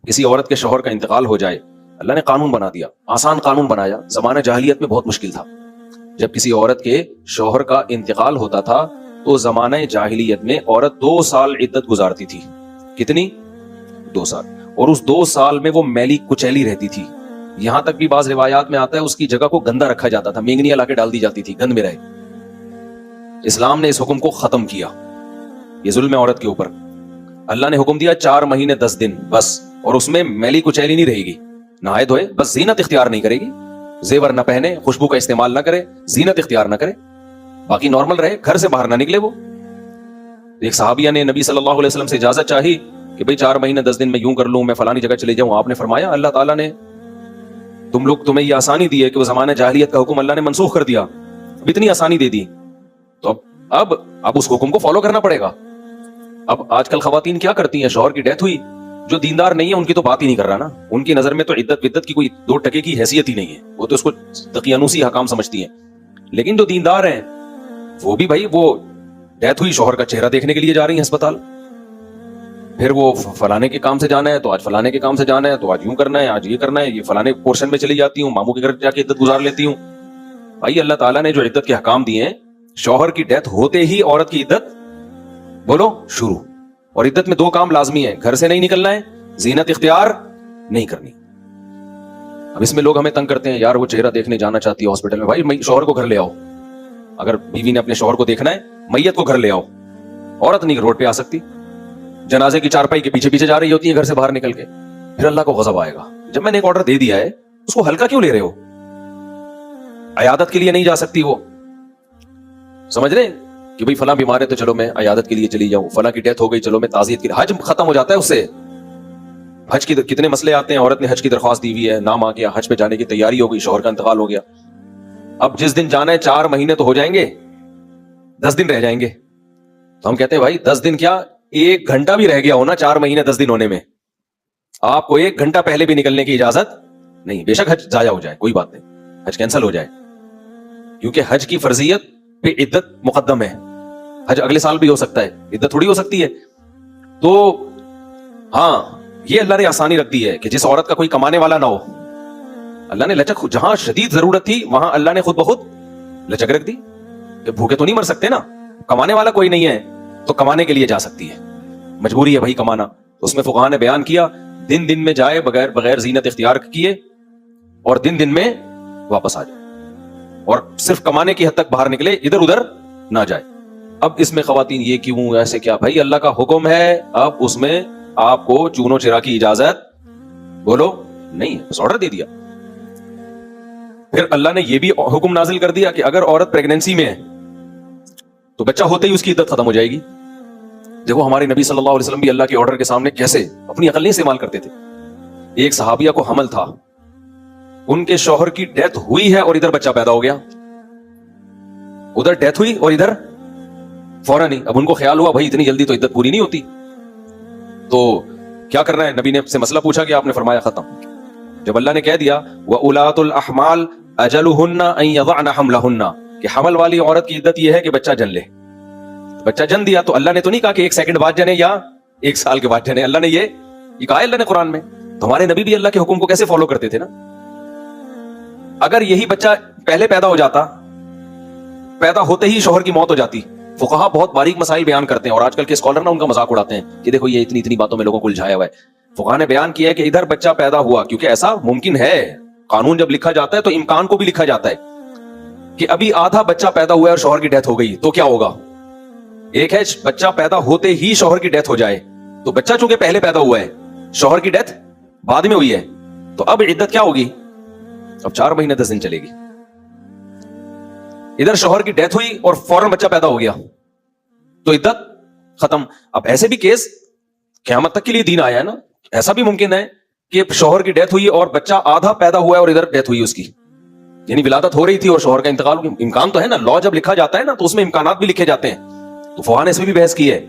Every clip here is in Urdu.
کسی عورت کے شوہر کا انتقال ہو جائے، اللہ نے قانون بنا دیا، آسان قانون بنایا. زمانہ جاہلیت میں بہت مشکل تھا. جب کسی عورت کے شوہر کا انتقال ہوتا تھا تو زمانہ جاہلیت میں عورت 2 سال عدت گزارتی تھی. کتنی؟ 2 سال. اور اس 2 سال میں وہ میلی کچیلی رہتی تھی. یہاں تک بھی بعض روایات میں آتا ہے اس کی جگہ کو گندا رکھا جاتا تھا، مینگنیاں لا کے ڈال دی جاتی تھی گند میں رہے. اسلام نے اس حکم کو ختم کیا. یہ ظلم ہے عورت کے اوپر. اللہ نے حکم دیا 4 مہینے 10 دن بس، اور اس میں میلی کچیلی نہیں رہے گی. نہائے دھوئے، بس زینت اختیار نہیں کرے گی، زیور نہ پہنے، خوشبو کا استعمال نہ کرے، زینت اختیار نہ کرے، باقی نارمل رہے، گھر سے باہر نہ نکلے. وہ ایک صحابیہ نے نبی صلی اللہ علیہ وسلم سے اجازت چاہی کہ بھئی 4 مہینے 10 دن میں یوں کر لوں، میں فلانی جگہ چلے جاؤں. آپ نے فرمایا اللہ تعالیٰ نے تمہیں یہ آسانی دی ہے کہ وہ زمانہ جاہلیت کا حکم اللہ نے منسوخ کر دیا، اب اتنی آسانی دے دی تو اب اس حکم کو فالو کرنا پڑے گا. اب آج کل خواتین کیا کرتی ہیں، شوہر کی ڈیتھ ہوئی، جو دیندار نہیں ہے ان کی تو بات ہی نہیں کر رہا نا. ان کی نظر میں تو عدت کی کوئی 2 ٹکے کی حیثیت ہی نہیں ہے، وہ تو اس کو دقیانوسی حکام سمجھتی ہیں. لیکن جو دیندار ہیں وہ بھی بھائی، وہ ڈیتھ ہوئی، شوہر کا چہرہ دیکھنے کے لیے جا رہی ہیں اسپتال، پھر وہ فلانے کے کام سے جانا ہے تو آج فلانے کے کام سے جانا ہے تو آج یوں کرنا ہے، آج یہ کرنا ہے، یہ فلانے پورشن میں چلی جاتی ہوں، ماموں کے گھر جا کے عدت گزار لیتی ہوں. بھائی اللہ تعالیٰ نے جو عدت کے حکام دیے ہیں، شوہر کی ڈیتھ ہوتے ہی عورت کی عدت بولو شروع. اور عدت میں 2 کام لازمی ہیں، گھر سے نہیں نکلنا ہے، زینت اختیار نہیں کرنی. اب اس میں لوگ ہمیں تنگ کرتے ہیں، یار وہ چہرہ دیکھنے جانا چاہتی ہے ہاسپٹل میں. بھائی شوہر کو گھر لے آؤ. اگر بیوی نے اپنے شوہر کو دیکھنا ہے، میت کو گھر لے آؤ. عورت نہیں روڈ پہ آ سکتی، جنازے کی چارپائی کے پیچھے پیچھے جا رہی ہوتی ہے گھر سے باہر نکل کے. پھر اللہ کو غضب آئے گا، جب میں نے ایک آرڈر دے دیا ہے اس کو ہلکا کیوں لے رہے ہو؟ عیادت کے لیے نہیں جا سکتی وہ، سمجھ رہے کہ بھئی فلاں بیمار ہے تو چلو میں عیادت کے لیے چلی جاؤں، فلاں کی ڈیتھ ہو گئی چلو میں تعزیت کے لیے. حج ختم ہو جاتا ہے اس سے. حج کی کتنے مسئلے آتے ہیں، عورت نے حج کی درخواست دی ہوئی ہے، نام آ گیا، حج پہ جانے کی تیاری ہو گئی، شوہر کا انتقال ہو گیا. اب جس دن جانا ہے 4 مہینے تو ہو جائیں گے، 10 دن رہ جائیں گے. تو ہم کہتے ہیں بھائی 10 دن کیا، 1 گھنٹہ بھی رہ گیا ہونا 4 مہینے 10 دن ہونے میں، آپ کو 1 گھنٹہ پہلے بھی نکلنے کی اجازت نہیں. بے شک حج ضائع ہو جائے کوئی بات نہیں، حج کینسل ہو جائے، کیونکہ حج کی فرضیت پہ عدت مقدم ہے. حج اگلے سال بھی ہو سکتا ہے، عدت تھوڑی ہو سکتی ہے. تو ہاں یہ اللہ نے آسانی رکھ دی ہے کہ جس عورت کا کوئی کمانے والا نہ ہو، اللہ نے لچک، جہاں شدید ضرورت تھی وہاں اللہ نے خود بخود لچک رکھ دی کہ بھوکے تو نہیں مر سکتے نا، کمانے والا کوئی نہیں ہے تو کمانے کے لیے جا سکتی ہے، مجبوری ہے بھائی کمانا. اس میں فقہاء نے بیان کیا دن میں جائے بغیر زینت اختیار کیے، اور دن میں واپس آ جائے، اور صرف کمانے کی حد تک باہر نکلے، ادھر ادھر نہ جائے. اب اس میں خواتین یہ کیوں ایسے کیا، بھائی اللہ کا حکم ہے، اب اس میں آپ کو چونو چرا کی اجازت بولو نہیں، بس آرڈر دے دیا. پھر اللہ نے یہ بھی حکم نازل کر دیا کہ اگر عورت پریگنینسی میں ہے تو بچہ ہوتے ہی اس کی عدت ختم ہو جائے گی. دیکھو ہمارے نبی صلی اللہ علیہ وسلم بھی اللہ کے آرڈر کے سامنے کیسے اپنی عقل نہیں استعمال کرتے تھے. ایک صحابیہ کو حمل تھا، ان کے شوہر کی ڈیتھ ہوئی ہے اور ادھر بچہ پیدا ہو گیا، ادھر ڈیتھ ہوئی اور ادھر فوراً ہی. اب ان کو خیال ہوا بھائی اتنی جلدی تو عدت پوری نہیں ہوتی، تو کیا کرنا ہے؟ نبی نے سے مسئلہ پوچھا کہ آپ نے فرمایا ختم. جب اللہ نے کہہ دیا وَأُولَاتُ الْأَحْمَالِ أَجَلُهُنَّ أَن يَضَعْنَ حَمْلَهُنَّ کہ حمل والی عورت کی عدت یہ ہے کہ بچہ جن لے. بچہ جن دیا تو اللہ نے تو نہیں کہا کہ 1 سیکنڈ بعد جنے یا 1 سال کے بعد جنے، اللہ نے یہ کہا ہے اللہ نے قرآن میں. تو ہمارے نبی بھی اللہ کے حکم کو کیسے فالو کرتے تھے نا. اگر یہی بچہ پہلے پیدا ہو جاتا، پیدا ہوتے ہی شوہر کی موت ہو جاتی. فقہا بہت باریک مسائل بیان کرتے ہیں اور آج کل کے اسکالر نا ان کا مذاق اڑاتے ہیں کہ دیکھو یہ اتنی باتوں میں لوگوں کو الجھایا ہوا ہے. فقہا نے بیان کیا ہے کہ ادھر بچہ پیدا ہوا، کیونکہ ایسا ممکن ہے، قانون جب لکھا جاتا ہے تو امکان کو بھی لکھا جاتا ہے کہ ابھی آدھا بچہ پیدا ہوا ہے اور شوہر کی ڈیتھ ہو گئی تو کیا ہوگا. ایک ہے بچہ پیدا ہوتے ہی شوہر کی ڈیتھ ہو جائے، تو بچہ چونکہ پہلے پیدا ہوا ہے، شوہر کی ڈیتھ بعد میں ہوئی ہے، تو اب عدت کیا ہوگی؟ اب 4 مہینے 10 دن چلے گی. ادھر شوہر کی ڈیتھ ہوئی اور فوراً بچہ پیدا ہو گیا تو عدت ختم. اب ایسے بھی کیس قیامت تک کے لیے دین آیا ہے نا، ایسا بھی ممکن ہے کہ شوہر کی ڈیتھ ہوئی اور بچہ آدھا پیدا ہوا ہے اور ادھر ڈیتھ ہوئی اس کی، یعنی ولادت ہو رہی تھی اور شوہر کا انتقال ہو گیا. امکان تو ہے نا، لا جب لکھا جاتا ہے نا تو اس میں امکانات بھی لکھے جاتے ہیں. تو فقہاء نے اس میں بھی بحث کی ہے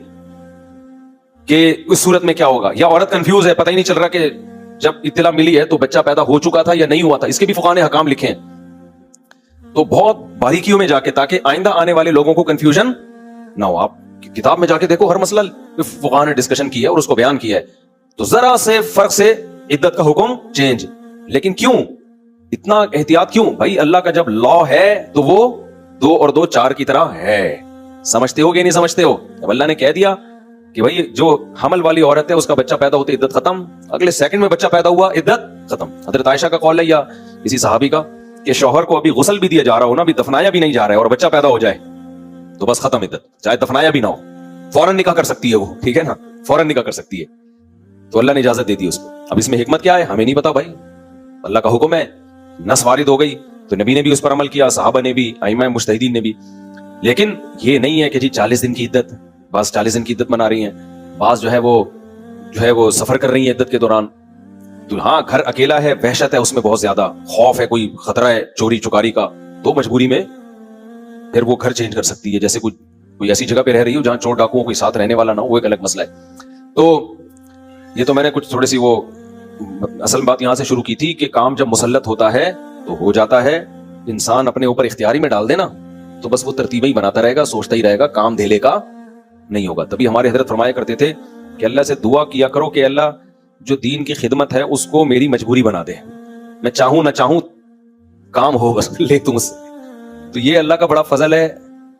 کہ اس صورت میں کیا ہوگا، یا عورت کنفیوز ہے، پتہ ہی نہیں چل رہا کہ جب اطلاع ملی ہے تو بچہ پیدا ہو چکا تھا یا نہیں ہوا تھا. اس کے بھی فقہاء نے حکام لکھے ہیں. تو بہت باریکیوں میں جا کے، تاکہ آئندہ آنے والے لوگوں کو کنفیوژن نہ ہو. آپ کتاب میں جا کے دیکھو، ہر مسئلہ فقہاء نے ڈسکشن کی ہے اور اس کو بیان کیا ہے. تو ذرا سے فرق سے عدت کا حکم چینج. لیکن کیوں اتنا احتیاط کیوں بھائی؟ اللہ کا جب لا ہے تو وہ 2 اور 2 4 کی طرح ہے. سمجھتے ہو کہ نہیں سمجھتے ہو؟ اب اللہ نے کہہ دیا کہ بھائی جو حمل والی عورت ہے اس کا بچہ پیدا ہوتے عدت ختم, اگلے سیکنڈ میں بچہ پیدا ہوا عدت ختم. حضرت عائشہ کا قول ہے یا کسی صحابی کا کہ شوہر کو ابھی غسل بھی دیا جا رہا ہو نا, ابھی دفنایا بھی نہیں جا رہا ہے اور بچہ پیدا ہو جائے تو بس ختم عدت, چاہے دفنایا بھی نہ ہو, فوراً نکاح کر سکتی ہے وہ, ٹھیک ہے نا, فوراً نکاح کر سکتی ہے. تو اللہ نے اجازت دے دی اس کو. اب اس میں حکمت کیا ہے ہمیں نہیں پتا بھائی, اللہ کا حکم ہے, نص وارد ہو گئی تو نبی نے بھی اس پر عمل کیا, صحابہ نے بھی, ائمہ مجتہدین نے بھی. لیکن یہ نہیں ہے کہ جی 40 دن کی عدت, بعض 40 دن کی عدت منا رہی ہیں, بعض جو ہے وہ سفر کر رہی ہیں عدت کے دوران. تو ہاں گھر اکیلا ہے, وحشت ہے اس میں بہت زیادہ, خوف ہے, کوئی خطرہ ہے چوری چکاری کا, تو مجبوری میں پھر وہ گھر چینج کر سکتی ہے. جیسے کوئی ایسی جگہ پہ رہ رہی ہو جہاں چور ڈاکو کوئی ساتھ رہنے والا نہ ہو, وہ ایک الگ مسئلہ ہے. تو یہ تو میں نے کچھ تھوڑی سی وہ اصل بات یہاں سے شروع کی تھی کہ کام جب مسلط ہوتا ہے تو ہو جاتا ہے, انسان اپنے اوپر اختیاری میں ڈال دینا تو بس وہ ترتیبیں ہی بناتا رہے گا, سوچتا ہی رہے گا, کام دھیلے کا نہیں ہوگا. تبھی ہمارے حضرت فرمایا کرتے تھے کہ اللہ سے دعا کیا کرو کہ اللہ جو دین کی خدمت ہے اس کو میری مجبوری بنا دے, میں چاہوں نہ چاہوں کام ہو بس لے تم سے. تو یہ اللہ کا بڑا فضل ہے,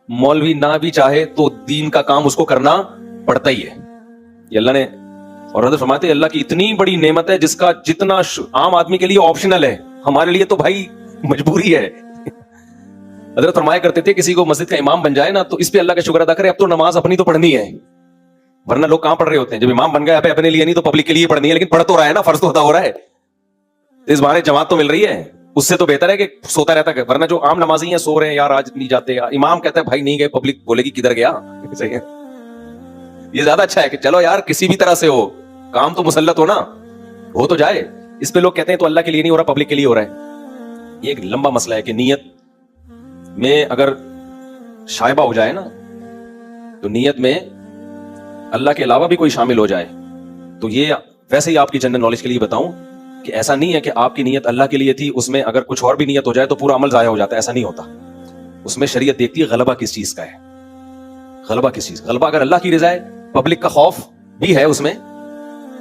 مولوی نہ بھی چاہے تو دین کا کام اس کو کرنا پڑتا ہی ہے. یہ اللہ نے, اور حضرت فرماتے ہیں اللہ کی اتنی بڑی نعمت ہے جس کا جتنا عام آدمی کے لیے آپشنل ہے, ہمارے لیے تو بھائی مجبوری ہے. حضرت فرمایا کرتے تھے کسی کو مسجد کا امام بن جائے نا تو اس پہ اللہ کا شکر ادا کرے, اب تو نماز اپنی تو پڑھنی ہے, ورنہ لوگ کہاں پڑھ رہے ہوتے ہیں. جب امام بن گیا اپنے لیے نہیں تو پبلک کے لیے پڑھنی ہے, لیکن پڑھ تو رہا ہے نا, فرض تو ادا ہو رہا ہے. اس بہانے جماعت تو مل رہی ہے, اس سے تو بہتر ہے کہ سوتا رہتا ہے, ورنہ جو عام نمازی ہیں سو رہے ہیں یار آج نہیں جاتے, امام کہتا ہے بھائی نہیں گئے, پبلک بولے گی کدھر گیا. صحیح ہے, یہ زیادہ اچھا ہے کہ چلو یار کسی بھی طرح سے ہو کام تو مسلط ہو نا, ہو تو جائے. اس پہ لوگ کہتے ہیں تو اللہ کے لیے نہیں ہو رہا, پبلک کے لیے ہو رہا ہے. یہ ایک لمبا مسئلہ ہے کہ نیت میں اگر شائبہ ہو جائے نا, تو نیت میں اللہ کے علاوہ بھی کوئی شامل ہو جائے تو یہ ویسے ہی آپ کی جنرل نالج کے لیے بتاؤں کہ ایسا نہیں ہے کہ آپ کی نیت اللہ کے لیے تھی, اس میں اگر کچھ اور بھی نیت ہو جائے تو پورا عمل ضائع ہو جاتا ہے, ایسا نہیں ہوتا. اس میں شریعت دیکھتی ہے غلبہ کس چیز کا ہے, غلبہ کس چیز, غلبہ اگر اللہ کی رضا ہے, پبلک کا خوف بھی ہے اس میں,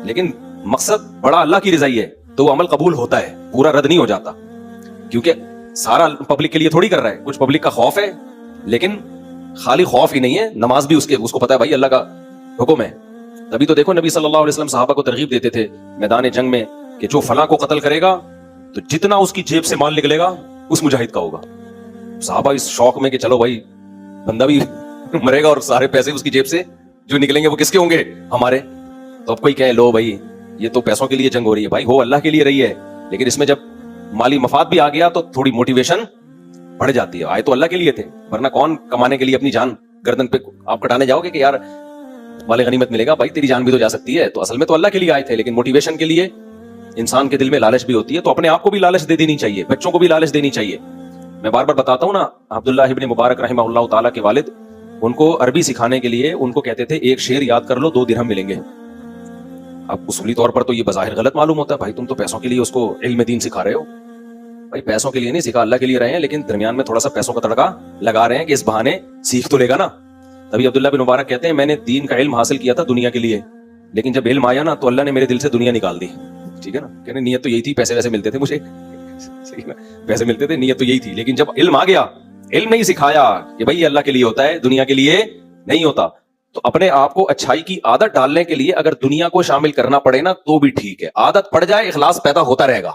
لیکن مقصد بڑا اللہ کی رضا ہی ہے تو وہ عمل قبول ہوتا ہے, پورا رد نہیں ہو جاتا. کیونکہ سارا پبلک کے لیے تھوڑی کر رہا ہے, کچھ پبلک کا خوف ہے, لیکن خالی خوف ہی نہیں ہے, نماز بھی اس کو پتا ہے بھائی اللہ کا حکم ہے. تبھی تو دیکھو نبی صلی اللہ علیہ وسلم صحابہ کو ترغیب دیتے تھے میدان جنگ میں کہ جو فلاں کو قتل کرے گا تو جتنا اس کی جیب سے مال نکلے گا اس مجاہد کا ہوگا. صحابہ اس شوق میں کہ چلو بھائی بندہ بھی مرے گا اور سارے پیسے اس کی جیب سے جو نکلیں گے وہ کس کے ہوں گے, ہمارے. تو اب کوئی کہے لو بھائی یہ تو پیسوں کے لیے جنگ ہو رہی ہے, بھائی ہو اللہ کے لیے رہی ہے, لیکن اس میں جب مالی مفاد بھی آ گیا تو تھوڑی موٹیویشن بڑھ جاتی ہے. آئے تو اللہ کے لیے تھے, ورنہ کون کمانے کے لیے اپنی جان گردن پہ آپ کٹانے جاؤ گے کہ یار والے غنیمت ملے گا, بھائی تیری جان بھی تو جا سکتی ہے. تو اصل میں تو اللہ کے لیے آئے تھے, لیکن موٹیویشن کے لیے انسان کے دل میں لالچ بھی ہوتی ہے, تو اپنے آپ کو بھی لالچ دے دینی چاہیے, بچوں کو بھی لالچ دینی چاہیے. میں بار بار بتاتا ہوں نا, عبداللہ ابن مبارک رحمہ اللہ تعالیٰ کے والد, ان کو عربی سکھانے کے لیے ان کو کہتے تھے ایک شعر یاد کر لو 2 درہم ملیں گے. اب اصولی طور پر تو یہ بظاہر غلط معلوم ہوتا ہے, بھائی تم تو پیسوں کے لیے اس کو علم دین سکھا رہے ہو. بھائی پیسوں کے لیے نہیں سکھا, اللہ کے لیے رہے ہیں, لیکن درمیان میں تھوڑا سا پیسوں کا تڑکا لگا رہے ہیں کہ اس بہانے سیکھ تو لے گا نا. تبھی عبداللہ بن مبارک کہتے ہیں میں نے دین کا علم حاصل کیا تھا دنیا کے لیے, لیکن جب علم آیا نا تو اللہ نے میرے دل سے دنیا نکال دی. ٹھیک ہے نا, کہنے نیت تو یہی تھی, پیسے ویسے ملتے تھے مجھے, پیسے ملتے تھے, نیت تو یہی تھی, لیکن جب علم آ گیا, علم نہیں سکھایا کہ بھائی اللہ کے لیے ہوتا ہے دنیا کے لیے نہیں ہوتا. تو اپنے آپ کو اچھائی کی عادت ڈالنے کے لیے اگر دنیا کو شامل کرنا پڑے نا تو بھی ٹھیک ہے, عادت پڑ جائے اخلاص پیدا ہوتا رہے گا.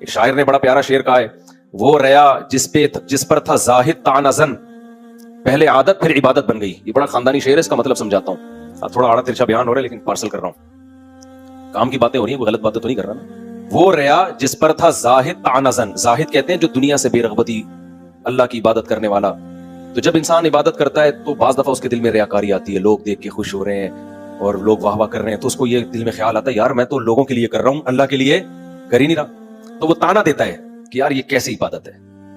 ایک شاعر نے بڑا پیارا شعر کہا ہے, وہ ریا جس پر تھا زاہد تانزن, پہلے عادت پھر عبادت بن گئی. یہ بڑا خاندانی شعر ہے, اس کا مطلب سمجھاتا ہوں. تھوڑا آڑا ترچھا بیان ہو رہا ہے لیکن پارسل کر رہا ہوں, کام کی باتیں ہو رہی ہیں, وہ غلط باتیں تو نہیں کر رہا نا. وہ ریا جس پر تھا زاہد تانزن, زاہد کہتے ہیں جو دنیا سے بے رغبتی, اللہ کی عبادت کرنے والا. تو جب انسان عبادت کرتا ہے تو بعض دفعہ اس کے دل میں ریاکاری آتی ہے, لوگ دیکھ کے خوش ہو رہے ہیں اور لوگ واہ واہ کر رہے ہیں, تو اس کو یہ دل میں خیال آتا ہے یار میں تو لوگوں کے لیے کر رہا ہوں, اللہ کے لیے کر ہی نہیں رہا. تو وہ تانا دیتا ہے کہ یار یہ کیسی عبادت ہے,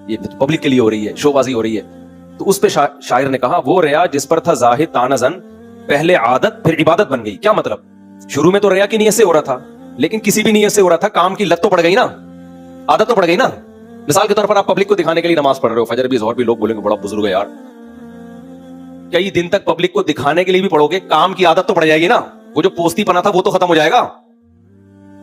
یہ پبلک کے لیے ہو رہی ہے, شو بازی ہو رہی ہے. تو اس پہ شاعر نے کہا وہ ریا جس پر تھا زاہد تانزن, پہلے عادت پھر عبادت بن گئی. کیا مطلب, شروع میں تو ریا کی نیت سے ہو رہا تھا, لیکن کسی بھی نیت سے ہو رہا تھا, کام کی لت تو پڑ گئی نا, عادت تو پڑ گئی نا. مثال کے طور پر آپ پبلک کو دکھانے کے لیے نماز پڑھ رہے ہو, فجر بھی ظہر بھی, لوگ بولیں گے بڑا بزرگ ہے یار, کئی دن تک پبلک کو دکھانے کے لیے بھی پڑھو گے, کام کی عادت تو پڑ جائے گی نا. وہ جو پوستی پنا تھا وہ تو ختم ہو جائے گا,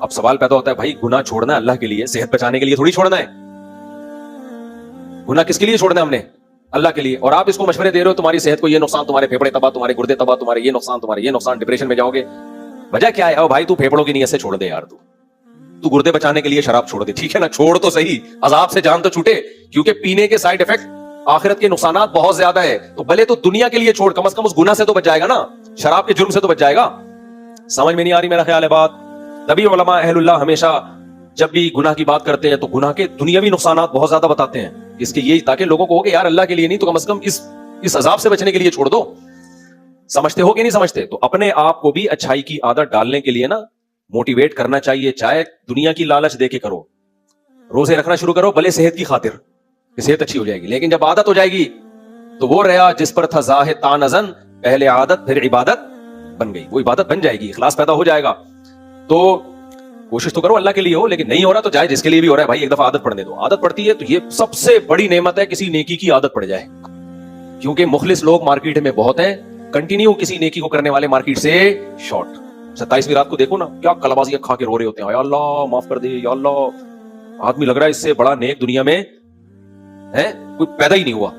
اب سوال پیدا ہوتا ہے بھائی گناہ چھوڑنا ہے اللہ کے لیے, صحت بچانے کے لیے تھوڑی چھوڑنا ہے. گناہ کس کے لیے چھوڑنا ہے ہم نے؟ اللہ کے لیے. اور آپ اس کو مشورے دے رہے ہو تمہاری صحت کو یہ نقصان, تمہارے پھیپڑے تباہ, تمہارے گردے تباہ, تمہارے یہ نقصان, تمہارے یہ نقصان, ڈپریشن میں جاؤ گے. وجہ کیا ہے؟ او بھائی تو پھیپڑوں کی نیت سے چھوڑ دے یار, تو گردے بچانے کے لیے شراب چھوڑ دے, ٹھیک ہے نا, چھوڑ تو صحیح, عذاب سے جان تو چھوٹے, کیونکہ پینے کے سائیڈ افیکٹ آخرت کے نقصانات بہت زیادہ ہے. تو بھلے تو دنیا کے لیے چھوڑ, کم از کم اس گناہ سے تو بچ جائے گا نا, شراب کے جرم سے تو بچ جائے گا. سمجھ میں نہیں آ رہی میرا خیال ہے بات. تبھی علماء اہل اللہ ہمیشہ جب بھی گناہ کی بات کرتے ہیں تو گناہ کے دنیاوی نقصانات بہت زیادہ بتاتے ہیں, اس کے یہ تاکہ لوگوں کو ہو کہ یار اللہ کے لیے نہیں تو کم از کم اس عذاب سے بچنے کے لیے چھوڑ دو. سمجھتے ہو کہ نہیں سمجھتے؟ تو اپنے آپ کو بھی اچھائی کی عادت ڈالنے کے لیے نا موٹیویٹ کرنا چاہیے, چاہے دنیا کی لالچ دے کے کرو, روزے رکھنا شروع کرو بھلے صحت کی خاطر کہ صحت اچھی ہو جائے گی, لیکن جب عادت ہو جائے گی تو وہ رہا جس پر تھا زاہد تانزن, پہلے عادت پھر عبادت بن گئی, وہ عبادت بن جائے گی, اخلاص پیدا ہو جائے گا. تو کوشش تو کرو اللہ کے لیے ہو, لیکن نہیں ہو رہا تو جائے جس کے لیے بھی ہو رہا ہے بھائی ایک دفعہ عادت پڑنے دو. عادت پڑتی ہے تو یہ سب سے بڑی نعمت ہے کسی نیکی کی عادت پڑ جائے, کیونکہ مخلص لوگ مارکیٹ میں بہت ہیں, کنٹینیو کسی نیکی کو کرنے والے مارکیٹ سے شارٹ. 27ویں رات کو دیکھو نا کیا کلبازیاں کھا کے رو رہے ہوتے ہیں, یا اللہ معاف کر دے, یا اللہ, آدمی لگ رہا ہے اس سے بڑا نیک دنیا میں ہے کوئی پیدا ہی نہیں ہوا.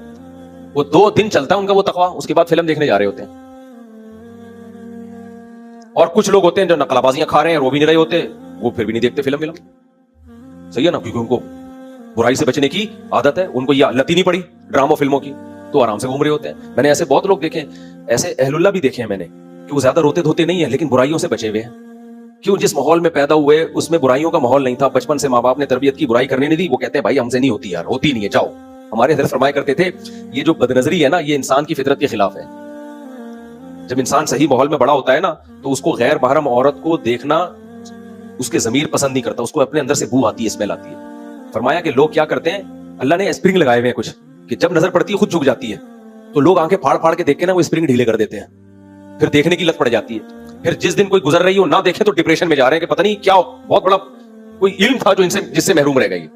وہ 2 دن چلتا ہے ان کا وہ تقویٰ, اس کے بعد فلم دیکھنے جا رہے ہوتے ہیں. اور کچھ لوگ ہوتے ہیں جو نقلبازیاں کھا رہے ہیں, رو بھی نہیں رہے ہوتے, وہ پھر بھی نہیں دیکھتے فلم. صحیح ہے نا, کیونکہ ان کو برائی سے بچنے کی عادت ہے, ان کو یہ لت ہی نہیں پڑی ڈراموں فلموں کی, تو آرام سے گھوم رہے ہوتے ہیں. میں نے ایسے بہت لوگ دیکھے, ایسے اہل اللہ بھی دیکھے ہیں میں نے, کہ وہ زیادہ روتے دھوتے نہیں ہیں لیکن برائیوں سے بچے ہوئے ہیں. کیوں؟ جس ماحول میں پیدا ہوئے اس میں برائیوں کا ماحول نہیں تھا, بچپن سے ماں باپ نے تربیت کی, برائی کرنے نہیں دی. وہ کہتے ہیں بھائی ہم سے نہیں ہوتی یار, ہوتی نہیں ہے, جاؤ. ہمارے حضرت فرمایا کرتے تھے یہ جو بدنظری ہے نا یہ انسان کی فطرت کے خلاف ہے. جب انسان صحیح ماحول میں بڑا ہوتا ہے نا تو اس کو غیر محرم عورت کو دیکھنا اس کے ضمیر پسند نہیں کرتا, اس کو اپنے اندر سے بو آتی ہے, اسمیل آتی ہے. فرمایا کہ لوگ کیا کرتے ہیں, اللہ نے اسپرنگ لگائے ہوئے ہیں کچھ, کہ جب نظر پڑتی ہے خود جھک جاتی ہے, تو لوگ آنکھیں پھاڑ پھاڑ کے دیکھ کے نا وہ اسپرنگ ڈھیلے کر دیتے ہیں, پھر دیکھنے کی لت پڑ جاتی ہے. پھر جس دن کوئی گزر رہی ہو نہ دیکھے تو ڈپریشن میں جا رہے ہیں کہ پتہ نہیں کیا بہت بڑا کوئی علم تھا جو جس سے محروم رہ گئی.